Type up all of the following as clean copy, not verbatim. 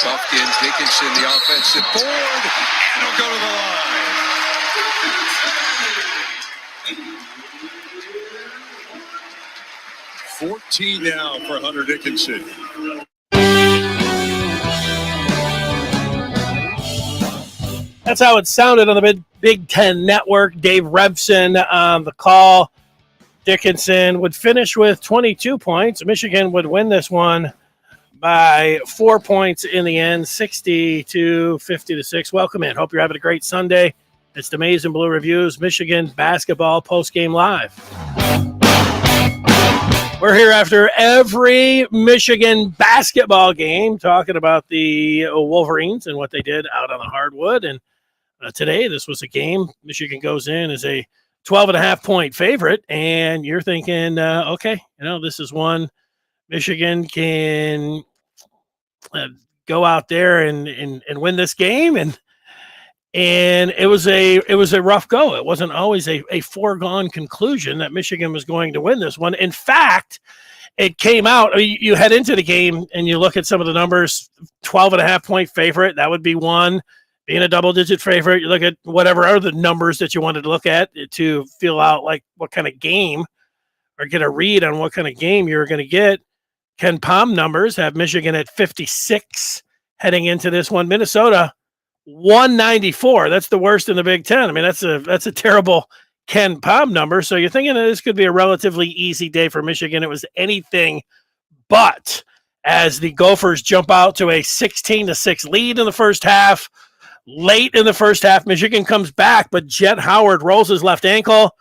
Buffkins, Dickinson, the offensive board, and he'll go to the line. 14 now for Hunter Dickinson. That's how it sounded on the Big Ten Network. Dave Revson on the call. Dickinson would finish with 22 points. Michigan would win this one by 4 points in the end, 60-56. Welcome in. Hope you're having a great Sunday. It's the Maize and Blue Reviews, Michigan basketball postgame live. We're here after every Michigan basketball game talking about the Wolverines and what they did out on the hardwood. And today, this was a game. Michigan goes in as a 12.5-point favorite, and you're thinking, okay, this is one Michigan can go out there and win this game, and it was a rough go. It wasn't always a foregone conclusion that Michigan was going to win this one. In fact, it came out. You head into the game and you look at some of the numbers. 12.5-point favorite, that would be one. Being a double-digit favorite, you look at whatever other numbers that you wanted to look at to feel out like what kind of game or get a read on what kind of game you're going to get. Ken Pom numbers have Michigan at 56 heading into this one. Minnesota, 194. That's the worst in the Big Ten. I mean, that's a terrible Ken Pom number. So you're thinking that this could be a relatively easy day for Michigan. It was anything but, as the Gophers jump out to a 16-6 lead in the first half. Late in the first half, Michigan comes back, but Jet Howard rolls his left ankle.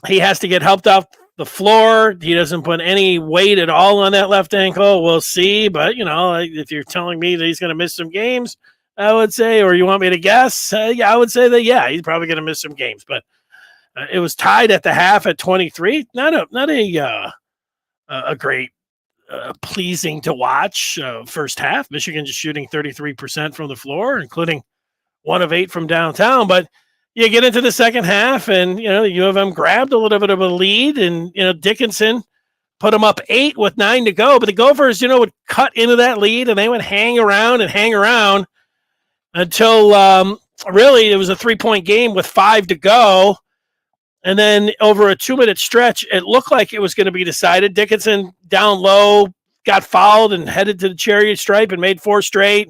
He has to get helped off the floor. He doesn't put any weight at all on that left ankle. We'll see. But, if you're telling me that he's going to miss some games, I would say, or you want me to guess, I would say that, yeah, he's probably going to miss some games. But it was tied at the half at 23. Not a great, pleasing to watch first half. Michigan just shooting 33% from the floor, including 1 of 8 from downtown. But you get into the second half, and the U of M grabbed a little bit of a lead, and Dickinson put them up 8 with 9 to go. But the Gophers, would cut into that lead, and they would hang around until really it was a 3-point game with 5 to go. And then over a 2-minute stretch, it looked like it was going to be decided. Dickinson down low, got fouled and headed to the chariot stripe and made 4 straight.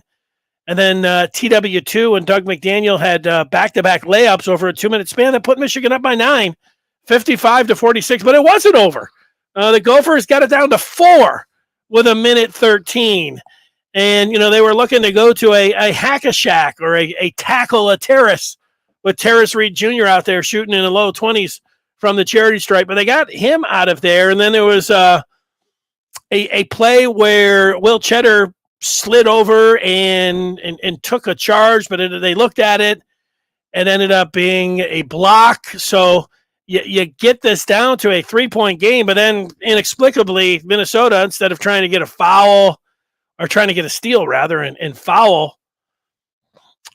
And then TW2 and Doug McDaniel had back-to-back layups over a 2-minute span that put Michigan up by 9, 55-46. But it wasn't over. The Gophers got it down to 4 with 1:13. And, they were looking to go to a hack-a-shack or a tackle-a-terrace with Terrace Reed Jr. out there shooting in the low 20s from the charity stripe. But they got him out of there. And then there was a play where Will Cheddar slid over and took a charge, but they looked at it and ended up being a block. So you get this down to a 3-point game, but then inexplicably Minnesota, instead of trying to get a foul or trying to get a steal rather and foul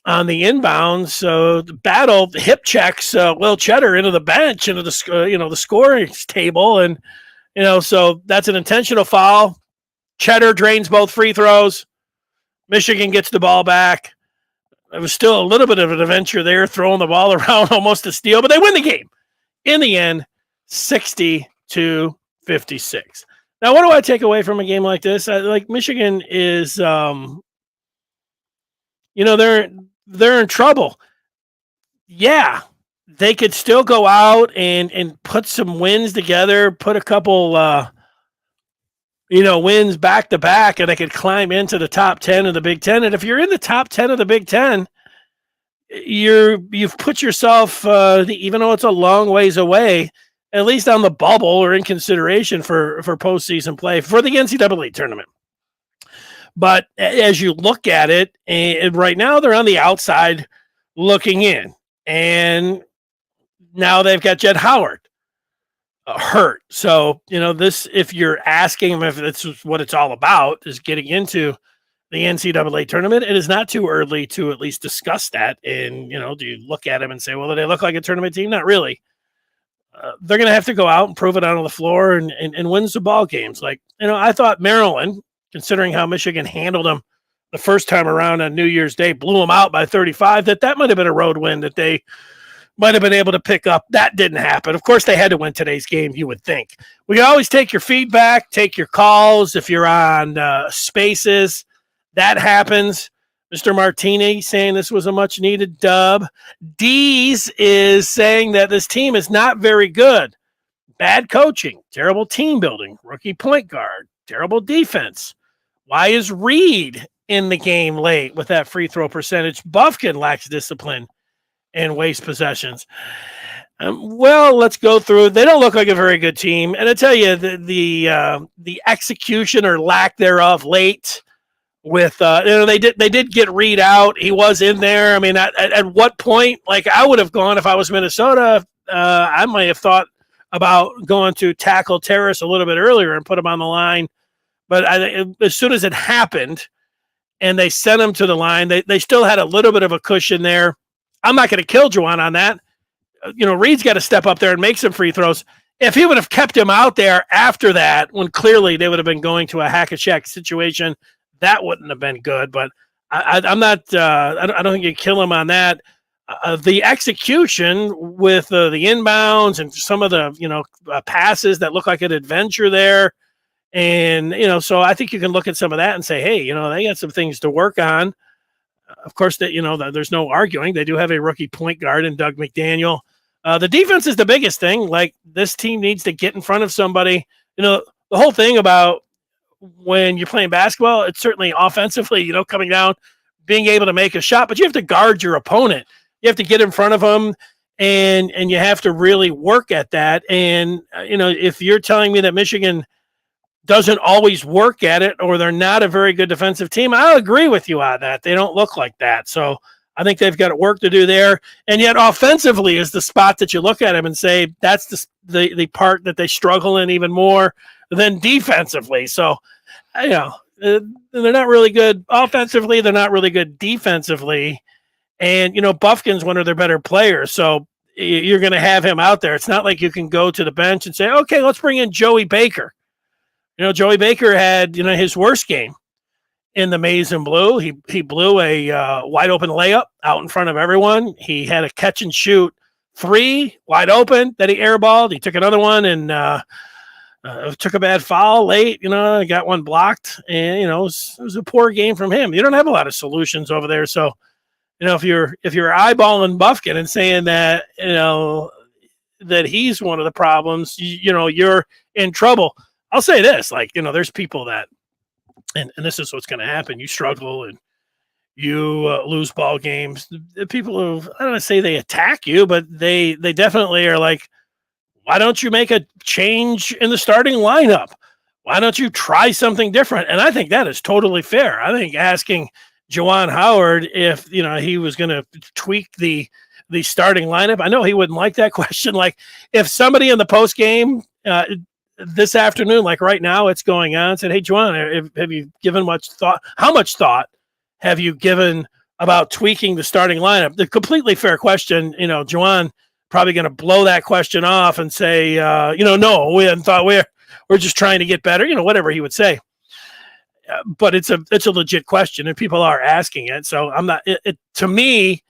on the inbounds, so the battle hip checks Will Cheddar into the bench, into the scoring table, and so that's an intentional foul. Cheddar drains both free throws. Michigan gets the ball back. It was still a little bit of an adventure there, throwing the ball around, almost a steal, but they win the game. In the end, 60-56. Now, what do I take away from a game like this? Michigan is, they're in trouble. Yeah, they could still go out and put some wins together, put a couple wins back to back, and they could climb into the top 10 of the Big Ten. And if you're in the top 10 of the Big Ten, you've put yourself, even though it's a long ways away, at least on the bubble or in consideration for postseason play for the NCAA tournament. But as you look at it, and right now they're on the outside looking in, and now they've got Jet Howard hurt. So, this, if you're asking them if that's what it's all about, is getting into the NCAA tournament, it is not too early to at least discuss that. And, do you look at them and say, well, do they look like a tournament team? Not really. They're going to have to go out and prove it on the floor and win some ball games. I thought Maryland, considering how Michigan handled them the first time around on New Year's Day, blew them out by 35, that might have been a road win that they might have been able to pick up. That didn't happen. Of course, they had to win today's game, you would think. We can always take your feedback, take your calls if you're on Spaces. That happens. Mr. Martini saying this was a much-needed dub. Dees is saying that this team is not very good. Bad coaching, terrible team building, rookie point guard, terrible defense. Why is Reed in the game late with that free throw percentage? Bufkin lacks discipline and waste possessions. Well, let's go through. They don't look like a very good team, and I tell you, the execution or lack thereof late. With they did get Reed out. He was in there. I mean, at what point? Like, I would have gone if I was Minnesota. I might have thought about going to tackle Terrace a little bit earlier and put him on the line. But as soon as it happened, and they sent him to the line, they still had a little bit of a cushion there. I'm not going to kill Juwan on that. Reed's got to step up there and make some free throws. If he would have kept him out there after that, when clearly they would have been going to a hack-a-check situation, that wouldn't have been good. But I'm not. I don't think you kill him on that. The execution with the inbounds and some of the passes that look like an adventure there, and so I think you can look at some of that and say, hey, they got some things to work on. Of course, that there's no arguing. They do have a rookie point guard in Doug McDaniel. The defense is the biggest thing. Like, this team needs to get in front of somebody. The whole thing about when you're playing basketball, it's certainly offensively, coming down, being able to make a shot, but you have to guard your opponent. You have to get in front of them, and you have to really work at that. And, if you're telling me that Michigan doesn't always work at it, or they're not a very good defensive team, I'll agree with you on that. They don't look like that. So I think they've got work to do there. And yet offensively is the spot that you look at them and say, that's the part that they struggle in even more than defensively. So, they're not really good offensively. They're not really good defensively. And, Bufkin's one of their better players. So you're going to have him out there. It's not like you can go to the bench and say, okay, let's bring in Joey Baker. Joey Baker had, his worst game in the maize and blue. He blew a wide open layup out in front of everyone. He had a catch and shoot 3 wide open that he airballed. He took another one and took a bad foul late, got one blocked, and, it was a poor game from him. You don't have a lot of solutions over there. So, if you're eyeballing Bufkin and saying that, that he's one of the problems, you're in trouble. I'll say this, there's people that, and this is what's going to happen. You struggle and you lose ball games. The people who, I don't want to say they attack you, but they definitely are like, why don't you make a change in the starting lineup? Why don't you try something different? And I think that is totally fair. I think asking Juwan Howard if, he was going to tweak the starting lineup, I know he wouldn't like that question. Like, if somebody in the post game this afternoon, like right now it's going on, said, hey, Juwan, have you given much thought? How much thought have you given about tweaking the starting lineup? The completely fair question. Juwan probably going to blow that question off and say, no, we hadn't thought, we're just trying to get better, whatever he would say. But it's a legit question, and people are asking it. So I'm not, to me,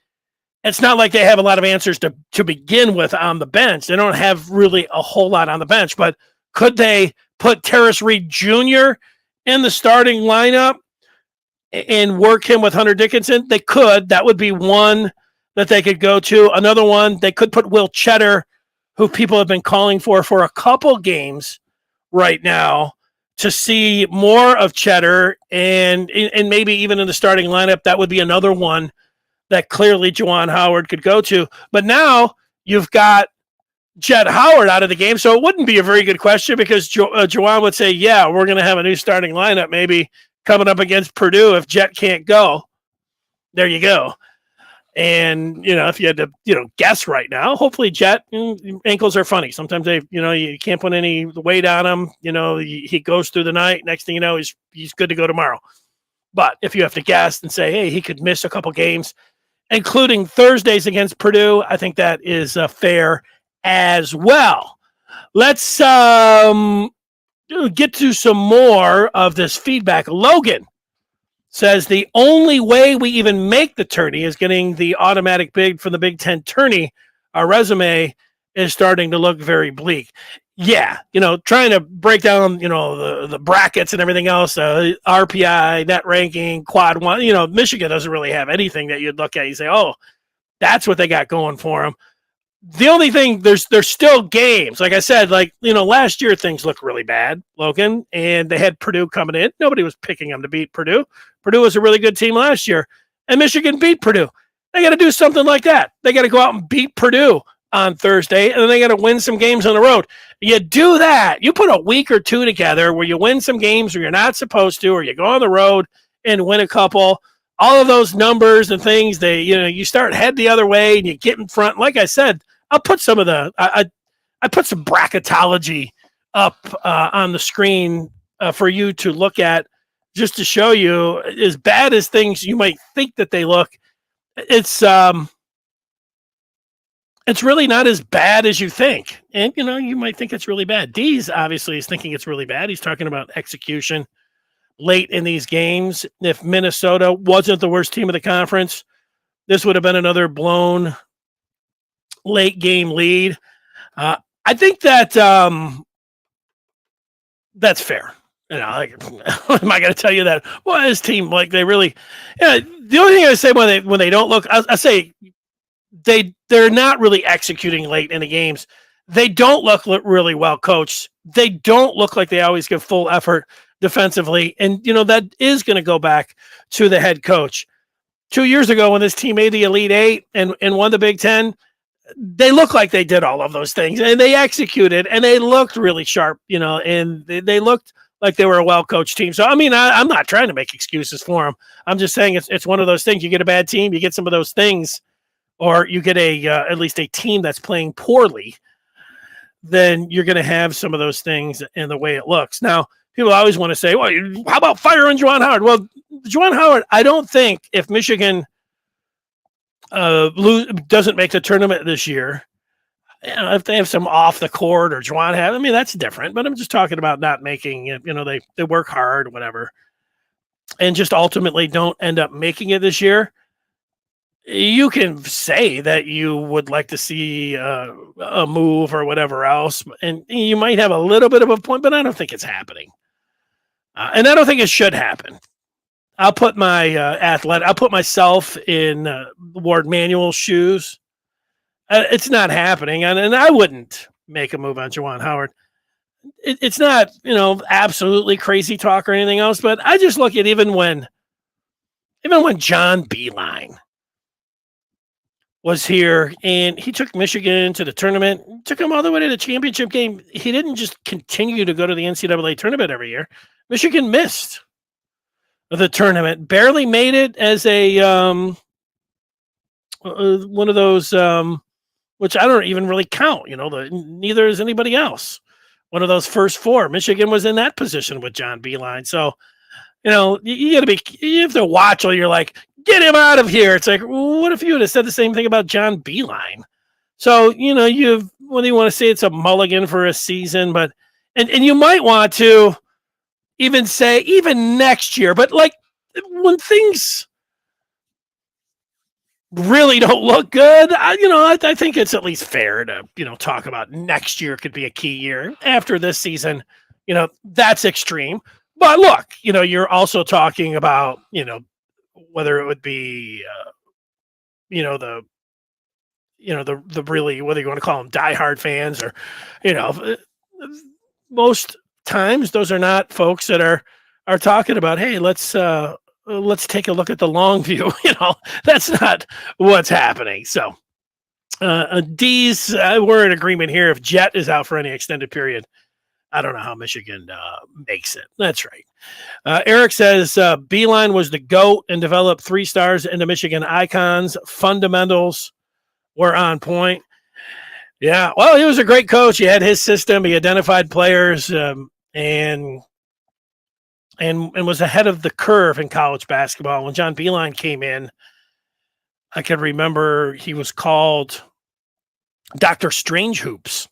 it's not like they have a lot of answers to begin with on the bench. They don't have really a whole lot on the bench, but could they put Terrace Reed Jr. in the starting lineup and work him with Hunter Dickinson? They could. That would be one that they could go to. Another one, they could put Will Cheddar, who people have been calling for a couple games right now, to see more of Cheddar, and maybe even in the starting lineup. That would be another one that clearly Juwan Howard could go to. But now you've got Jett Howard out of the game, so it wouldn't be a very good question, because Juwan would say, yeah, we're going to have a new starting lineup maybe coming up against Purdue if Jett can't go. There you go. And, if you had to, guess right now, hopefully Jett, ankles are funny. Sometimes you can't put any weight on him. He goes through the night. Next thing you know, he's good to go tomorrow. But if you have to guess and say, hey, he could miss a couple games, including Thursdays against Purdue, I think that is fair as well. Let's get to some more of this feedback. Logan says the only way we even make the tourney is getting the automatic bid from the Big Ten tourney. Our resume is starting to look very bleak. Yeah, trying to break down, the brackets and everything else, RPI, net ranking, quad one, Michigan doesn't really have anything that you'd look at. You say, oh, that's what they got going for them. The only thing, there's still games. Like I said, last year things looked really bad, Logan, and they had Purdue coming in. Nobody was picking them to beat Purdue. Purdue was a really good team last year, and Michigan beat Purdue. They got to do something like that. They got to go out and beat Purdue on Thursday, and then they got to win some games on the road. You do that. You put a week or two together where you win some games where you're not supposed to, or you go on the road and win a couple. All of those numbers and things, you start head the other way and you get in front. Like I said, I'll put some of I put some bracketology up on the screen for you to look at, just to show you, as bad as things you might think that they look, it's really not as bad as you think. And, you might think it's really bad. Dees obviously is thinking it's really bad. He's talking about execution late in these games. If Minnesota wasn't the worst team of the conference, this would have been another blown late game lead. I think that that's fair. Am I going to tell you that? Well, his team, they really. Yeah, the only thing I say when they don't look, I say they're not really executing late in the games. They don't look really well coached. They don't look like they always give full effort defensively, and that is going to go back to the head coach. 2 years ago, when this team made the Elite Eight and won the Big Ten, they looked like they did all of those things, and they executed, and they looked really sharp, and they looked like they were a well-coached team. So, I'm not trying to make excuses for them. I'm just saying it's one of those things. You get a bad team, you get some of those things, or you get at least a team that's playing poorly, then you're going to have some of those things in the way it looks. Now, people always want to say, well, how about firing Juwan Howard? Well, Juwan Howard, I don't think if Michigan doesn't make the tournament this year, if they have some off the court or Juwan have, that's different. But I'm just talking about not making it. They work hard, whatever, and just ultimately don't end up making it this year. You can say that you would like to see a move or whatever else, and you might have a little bit of a point, but I don't think it's happening. And I don't think it should happen. I'll put my I'll put myself in Ward Manuel's shoes. It's not happening, and I wouldn't make a move on Juwan Howard. It's not, absolutely crazy talk or anything else, but I just look at even when John Beilein was here and he took Michigan to the tournament, took them all the way to the championship game. He didn't just continue to go to the NCAA tournament every year. Michigan missed the tournament, barely made it as a one of those, which I don't even really count. Neither is anybody else. One of those first four. Michigan was in that position with John Beilein. So, you have to watch while you're like, get him out of here. It's like, what if you would have said the same thing about John Beilein? So, whether you want to say it's a mulligan for a season, but and you might want to even say even next year, but when things really don't look good, I think it's at least fair to, talk about next year could be a key year. After this season, that's extreme. But look, you're also talking about, whether it would be, the really, whether you want to call them diehard fans or, most times those are not folks that are talking about, hey, let's take a look at the long view. That's not what's happening. So, D's, we're in agreement here. If Jet is out for any extended period, I don't know how Michigan makes it. That's right. Eric says Beilein was the GOAT and developed 3 stars into Michigan icons. Fundamentals were on point. Yeah, well, he was a great coach. He had his system. He identified players and was ahead of the curve in college basketball. When John Beilein came in, I can remember he was called Dr. Strange Hoops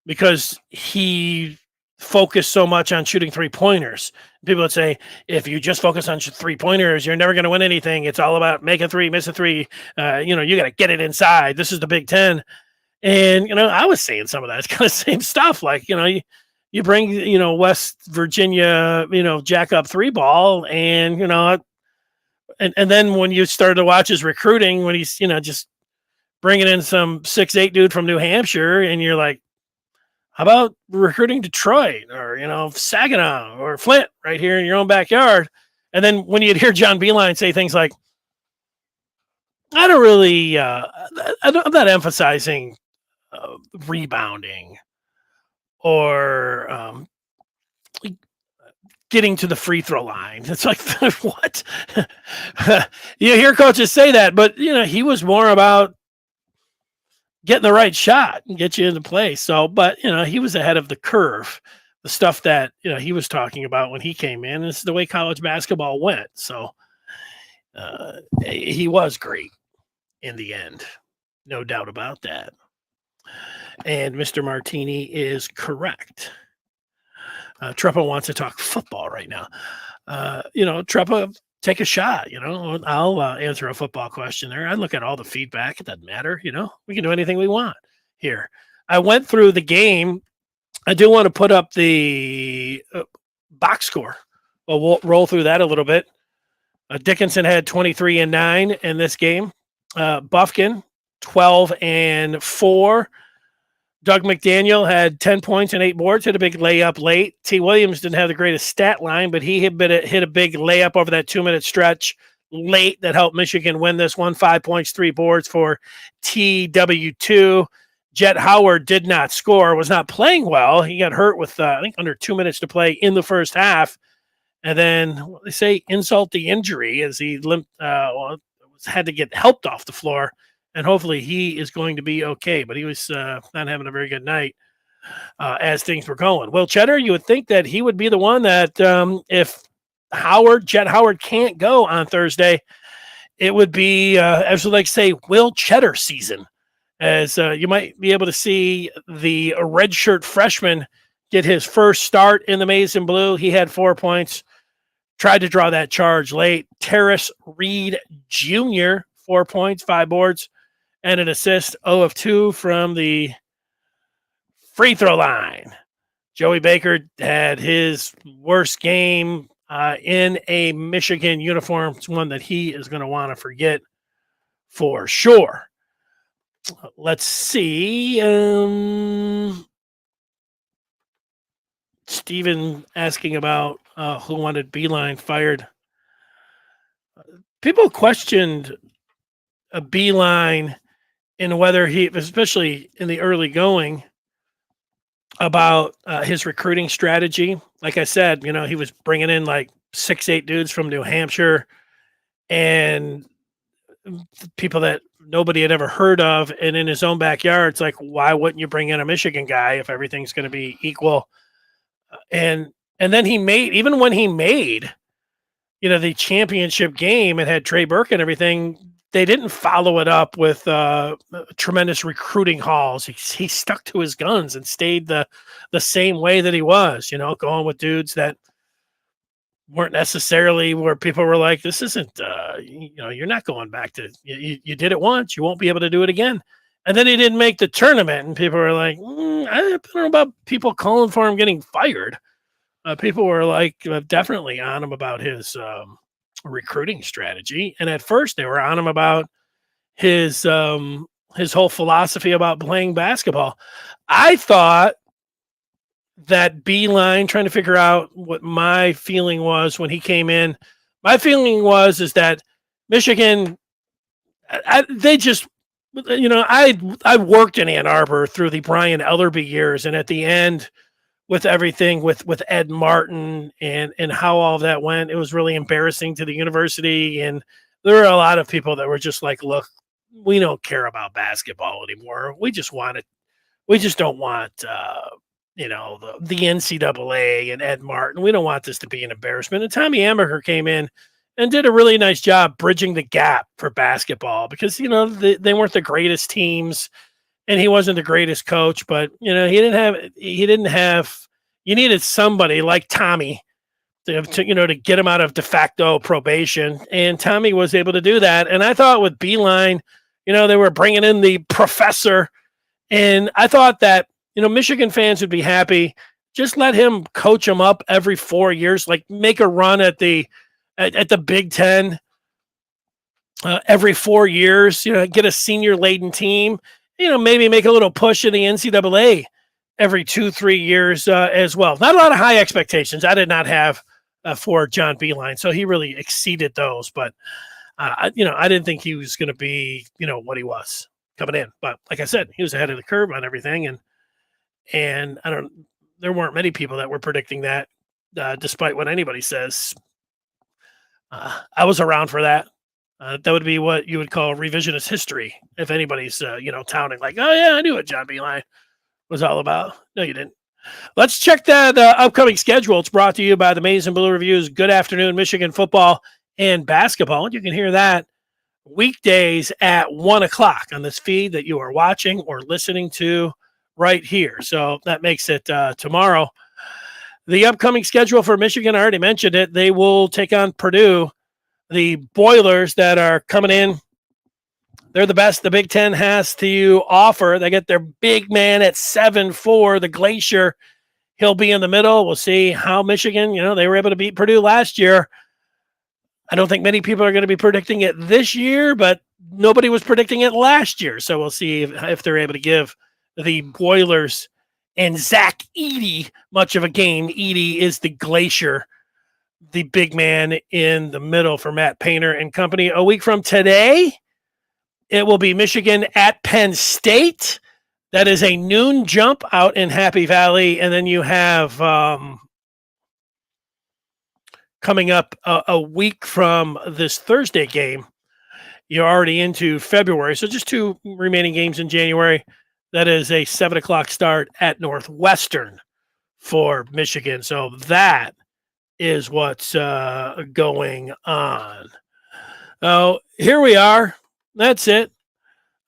because he focus so much on shooting 3-pointers. People would say, if you just focus on 3-pointers, you're never going to win anything. It's all about make a three, miss a three. You got to get it inside. This is the Big Ten. And, I was saying some of that. It's kind of same stuff. Like, you bring, West Virginia, jack up 3-ball and, and then when you started to watch his recruiting, when he's, just bringing in some 6'8" dude from New Hampshire, and you're like, how about recruiting Detroit or, Saginaw or Flint right here in your own backyard? And then when you'd hear John Beilein say things like, I'm not emphasizing rebounding or getting to the free throw line. It's like, what? You hear coaches say that, but, he was more about getting the right shot and get you into play. So, but, he was ahead of the curve. The stuff that, he was talking about when he came in, this is the way college basketball went. So he was great in the end. No doubt about that. And Mr. Martini is correct. Treppa wants to talk football right now. Treppa, take a shot. I'll answer a football question there. I look at all the feedback. It doesn't matter. We can do anything we want here. I went through the game. I do want to put up the box score. Well, we'll roll through that a little bit. Dickinson had 23-9 in this game. Bufkin, 12-4. Doug McDaniel had 10 points and 8 boards, hit a big layup late. T. Williams didn't have the greatest stat line, but he hit a big layup over that 2-minute stretch late that helped Michigan win this one. 5 points, 3 boards for TW2. Jet Howard did not score, was not playing well. He got hurt with, I think, under 2 minutes to play in the first half. And then they say insult the injury as he had to get helped off the floor. And hopefully he is going to be okay. But he was not having a very good night as things were going. Will Cheddar, you would think that he would be the one that if Jet Howard can't go on Thursday, it would be, as we like to say, Will Cheddar season. As you might be able to see the redshirt freshman get his first start in the Maize and Blue. He had 4 points, tried to draw that charge late. Terrace Reed Jr., 4 points, 5 boards, and an assist, 0 of 2 from the free throw line. Joey Baker had his worst game in a Michigan uniform. It's one that he is going to want to forget for sure. Let's see. Steven asking about who wanted Beilein fired. People questioned a Beilein in whether he, especially in the early going, about his recruiting strategy. Like I said, he was bringing in like 6'8" dudes from New Hampshire and people that nobody had ever heard of. And in his own backyard, it's like, why wouldn't you bring in a Michigan guy if everything's going to be equal? And then even when he made, the championship game and had Trey Burke and everything, they didn't follow it up with tremendous recruiting hauls. He stuck to his guns and stayed the same way that he was, going with dudes that weren't necessarily where people were like, this isn't, you're not going back to, you did it once, you won't be able to do it again. And then he didn't make the tournament, and people were like, I don't know about people calling for him getting fired. People were like definitely on him about his recruiting strategy. And at first they were on him about his whole philosophy about playing basketball. I thought that Beilein, trying to figure out what my feeling was when he came in, my feeling is that Michigan, they just, I worked in Ann Arbor through the Brian Ellerby years, and at the end, with everything with Ed Martin and how all of that went, it was really embarrassing to the university. And there were a lot of people that were just like, look, we don't care about basketball anymore. We just want it. We just don't want, the NCAA and Ed Martin. We don't want this to be an embarrassment. And Tommy Amaker came in and did a really nice job bridging the gap for basketball because, they weren't the greatest teams. And he wasn't the greatest coach, but he didn't have you needed somebody like Tommy to get him out of de facto probation, and Tommy was able to do that. And I thought with Beeline, they were bringing in the professor, and I thought that Michigan fans would be happy. Just let him coach them up every 4 years, like make a run at the Big Ten every 4 years. Get a senior laden team. Maybe make a little push in the NCAA every 2-3 years as well. Not a lot of high expectations. I did not have for John Beeline, so he really exceeded those. But I didn't think he was going to be what he was coming in. But like I said, he was ahead of the curve on everything, and there weren't many people that were predicting that, despite what anybody says. I was around for that. That would be what you would call revisionist history if anybody's touting like, oh yeah, I knew what John Beeline was all about. No, you didn't. Let's check that upcoming schedule. It's brought to you by the Maize and Blue Reviews. Good afternoon, Michigan football and basketball. And you can hear that weekdays at 1:00 on this feed that you are watching or listening to right here. So that makes it tomorrow. The upcoming schedule for Michigan, I already mentioned it. They will take on Purdue. The Boilers that are coming in, they're the best the Big Ten has to offer. They get their big man at 7'4", the Glacier. He'll be in the middle. We'll see how Michigan, they were able to beat Purdue last year. I don't think many people are going to be predicting it this year, but nobody was predicting it last year. So we'll see if they're able to give the Boilers and Zach Edey much of a game. Edey is the Glacier, the big man in the middle for Matt Painter and company. A week from today, it will be Michigan at Penn State. That is a noon jump out in Happy Valley. And then you have coming up a week from this Thursday game, you're already into February. So just 2 remaining games in January. That is a 7:00 start at Northwestern for Michigan. So that is what's going on. Oh, here we are. That's it.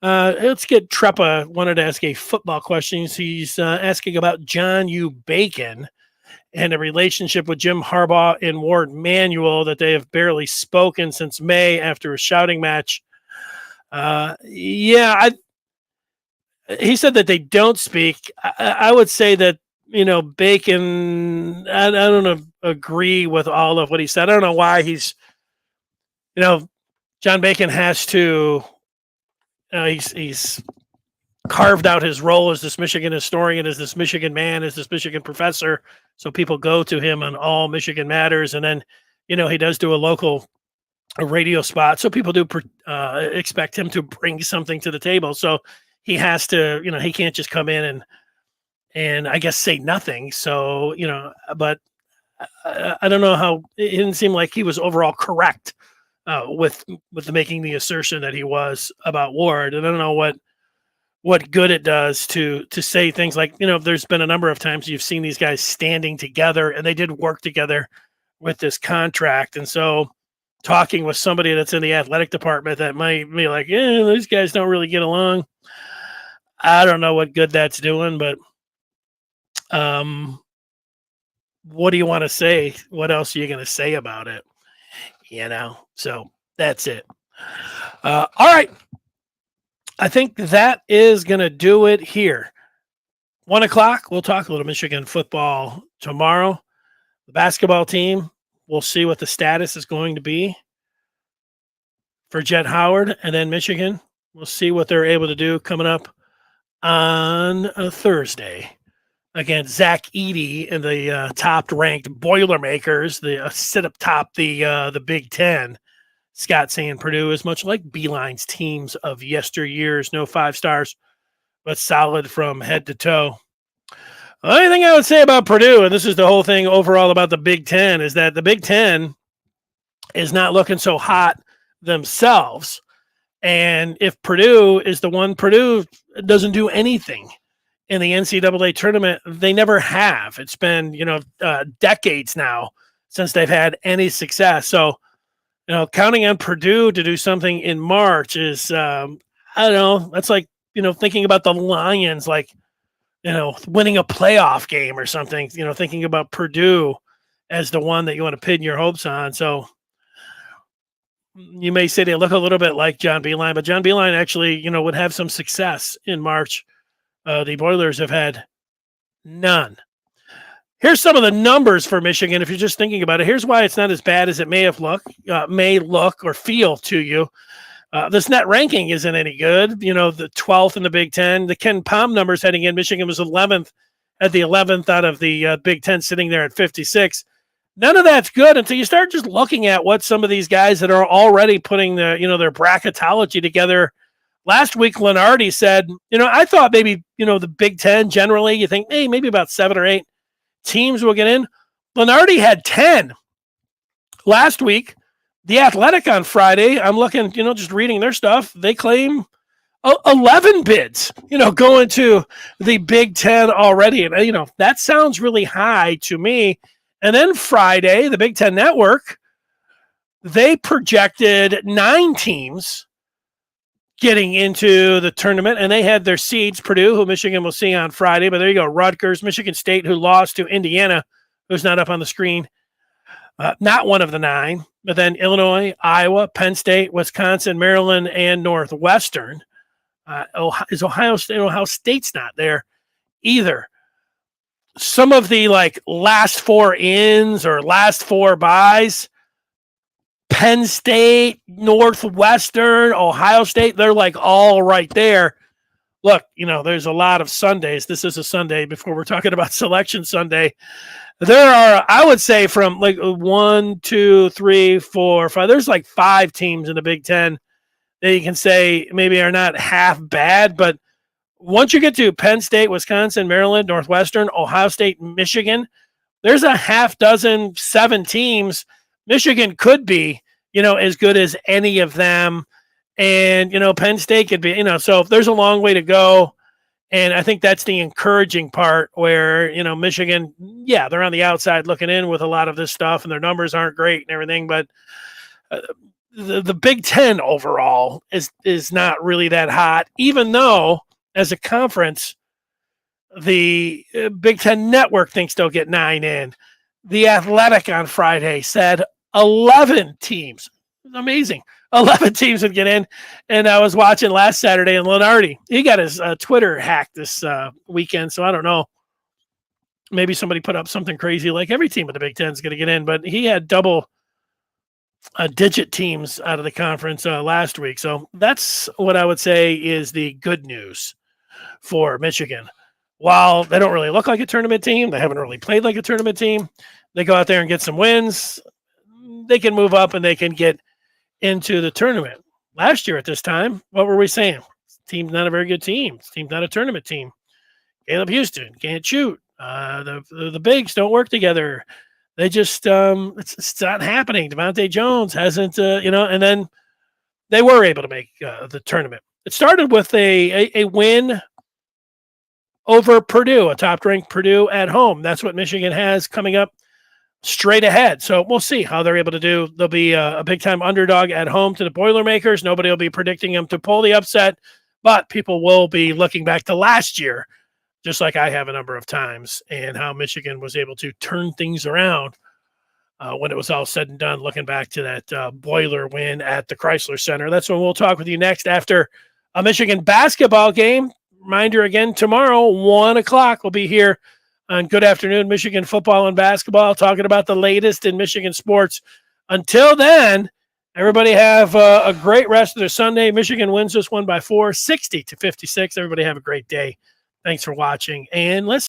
Let's get Treppa wanted to ask a football question. He's asking about John U. Bacon and a relationship with Jim Harbaugh and Ward Manuel that they have barely spoken since May after a shouting match. He said that they don't speak. I would say that, Bacon, I don't agree with all of what he said. I don't know why he's, John Bacon has to, he's carved out his role as this Michigan historian, as this Michigan man, as this Michigan professor. So people go to him on all Michigan matters. And then, he does do a radio spot. So people do expect him to bring something to the table. So he has to, he can't just come in and I guess say nothing. So, but I don't know how it didn't seem like he was overall correct with making the assertion that he was about Ward. And I don't know what good it does to say things like, there's been a number of times you've seen these guys standing together and they did work together with this contract. And so talking with somebody that's in the athletic department that might be like, these guys don't really get along. I don't know what good that's doing, but what do you want to say? What else are you going to say about it? So that's it. All right. I think that is going to do it here. 1:00, we'll talk a little Michigan football tomorrow. The basketball team, we'll see what the status is going to be for Jet Howard. And then Michigan, we'll see what they're able to do coming up on a Thursday against Zach Edey and the top-ranked Boilermakers, the sit up top the Big Ten. Scott saying Purdue is much like Beeline's teams of yesteryears. No 5 stars, but solid from head to toe. The only thing I would say about Purdue, and this is the whole thing overall about the Big Ten, is that the Big Ten is not looking so hot themselves. And if Purdue is the one, Purdue doesn't do anything in the NCAA tournament. They never have. It's been, decades now since they've had any success. So, counting on Purdue to do something in March is, I don't know, that's like, thinking about the Lions, like, winning a playoff game or something, thinking about Purdue as the one that you want to pin your hopes on. So you may say they look a little bit like John Beilein, but John Beilein actually, would have some success in March. The Boilers have had none. Here's some of the numbers for Michigan. If you're just thinking about it, here's why it's not as bad as it may look or feel to you. This net ranking isn't any good. The 12th in the Big Ten. The Ken Palm numbers heading in, Michigan was 11th at the 11th out of the Big Ten, sitting there at 56. None of that's good until you start just looking at what some of these guys that are already putting their bracketology together. Last week, Lenardi said, I thought maybe, the Big Ten generally, you think, hey, maybe about 7 or 8 teams will get in. Lenardi had 10 last week. The Athletic on Friday, I'm looking, just reading their stuff. They claim 11 bids, going to the Big Ten already. And, that sounds really high to me. And then Friday, the Big Ten Network, they projected 9 teams getting into the tournament, and they had their seeds, Purdue, who Michigan will see on Friday. But there you go, Rutgers, Michigan State, who lost to Indiana, who's not up on the screen. Not one of the 9, but then Illinois, Iowa, Penn State, Wisconsin, Maryland, and Northwestern. Is Ohio State? Ohio State's not there either. Some of the last 4 ins or last 4 buys, Penn State, Northwestern, Ohio State, they're all right there. Look, there's a lot of Sundays. This is a Sunday before we're talking about Selection Sunday. There are, I would say, from 1, 2, 3, 4, 5. There's 5 teams in the Big Ten that you can say maybe are not half bad, but once you get to Penn State, Wisconsin, Maryland, Northwestern, Ohio State, Michigan, there's a half dozen, 7 teams. Michigan could be, as good as any of them. And, Penn State could be, so there's a long way to go. And I think that's the encouraging part where, Michigan, yeah, they're on the outside looking in with a lot of this stuff and their numbers aren't great and everything. But the Big Ten overall is not really that hot, even though as a conference, the Big Ten Network thinks they'll get 9 in. The Athletic on Friday said 11 teams. Amazing. 11 teams would get in. And I was watching last Saturday, and Lenardi, he got his Twitter hacked this weekend. So I don't know. Maybe somebody put up something crazy like every team in the Big Ten is going to get in. But he had double digit teams out of the conference last week. So that's what I would say is the good news for Michigan. While they don't really look like a tournament team, they haven't really played like a tournament team, they go out there and get some wins, they can move up and they can get into the tournament. Last year at this time, what were we saying? Team's not a very good team. Team's not a tournament team. Caleb Houston can't shoot. The bigs don't work together. They just it's not happening. Devontae Jones hasn't and then they were able to make the tournament. It started with a win over Purdue, a top-ranked Purdue at home. That's what Michigan has coming up straight ahead. So we'll see how they're able to do. They'll be a big-time underdog at home to the Boilermakers. Nobody will be predicting them to pull the upset, but people will be looking back to last year, just like I have a number of times, and how Michigan was able to turn things around when it was all said and done, looking back to that Boiler win at the Crisler Center. That's when we'll talk with you next after a Michigan basketball game. Reminder again, tomorrow, 1 o'clock, we'll be here on Good Afternoon Michigan Football and Basketball, talking about the latest in Michigan sports. Until then, everybody have a great rest of their Sunday. Michigan wins this one by 4, 60-56. Everybody have a great day. Thanks for watching and listening.